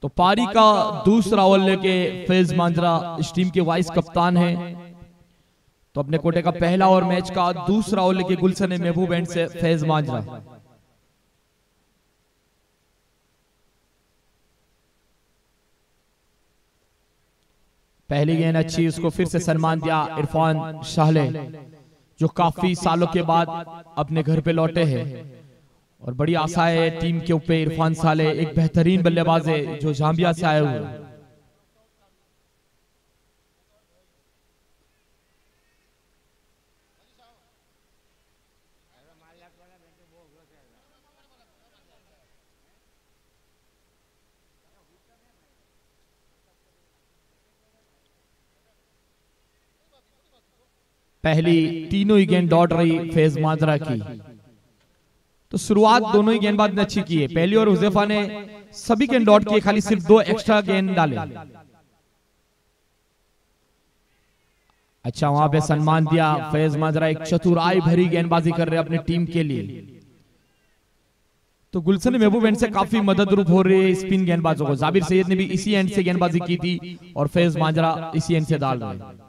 तो पारी का दूसरा ओवर लेके फैज मांजरा इस टीम के वाइस कप्तान है। तो अपने कोटे का पहला ओवर मैच का दूसरा ओवर लेके गुलशन महबूब एंड से फैज मांजरा। पहली गेंद अच्छी, उसको फिर से सम्मान दिया इरफान शाहले, जो काफी सालों के बाद अपने घर पे लौटे हैं और बड़ी आशा है टीम के ऊपर। इरफान साले एक बेहतरीन बल्लेबाज है जो जाम्बिया से आए हुए। पहली तीनों ही गेंद दौड़ रही फैज मांजरा की। तो शुरुआत दोनों ही गेंदबाज ने अच्छी की है। पहली और हुजैफा ने सभी गेंद डॉट किए, खाली सिर्फ 2 एक्स्ट्रा गेंद डाले। अच्छा वहां पे सम्मान दिया फैज मांजरा, एक चतुराई भरी गेंदबाजी कर रहे अपनी टीम के लिए। तो गुलशन महबूब एंड से काफी मदद रूप हो रही है स्पिन गेंदबाजों को। जाबिर सैयद ने भी इसी एंड से गेंदबाजी की थी और फैज मांजरा इसी एंड से डाल रहे।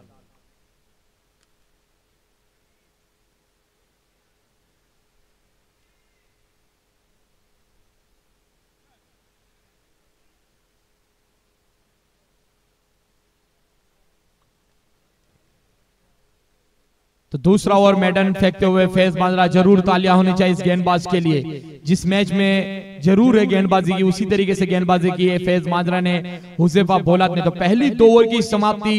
तो दूसरा ओवर मैडन फेंकते हुए फैज मांजरा। जरूर तालियां होनी चाहिए इस गेंदबाज के लिए, जिस मैच में जरूर है गेंदबाजी की उसी तरीके से गेंदबाजी की है फैज मांजरा ने, हुजैफा बोलात ने। तो पहली 2 ओवर की समाप्ति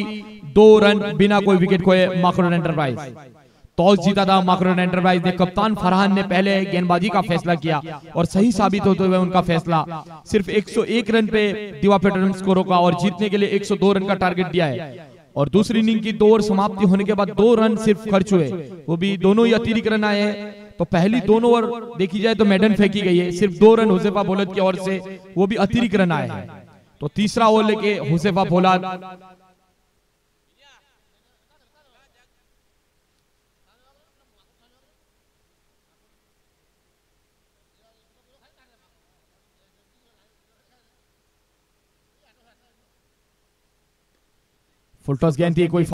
2 रन बिना कोई विकेट खोए माकरोन एंटरप्राइज। टॉस जीता था माकरोन एंटरप्राइज ने। कप्तान फरहान ने पहले गेंदबाजी का फैसला किया और सही साबित होते हुए उनका फैसला सिर्फ 101 रन पे दीवा पेट्रोलियम को रोका और जीतने के लिए 102 रन का टारगेट दिया है। और दूसरी इनिंग की 2 ओवर समाप्ति होने के बाद 2 रन सिर्फ खर्च हुए, वो भी दोनों ही अतिरिक्त रन आए हैं। तो पहली दोनों ओवर देखी जाए तो मैडन फेंकी गई है, सिर्फ 2 रन हुजैफा बोलात की ओर से, वो भी अतिरिक्त रन आए हैं। तो तीसरा ओवर लेके हुजैफा बोलात। फुल टॉस गेंद थी, कोई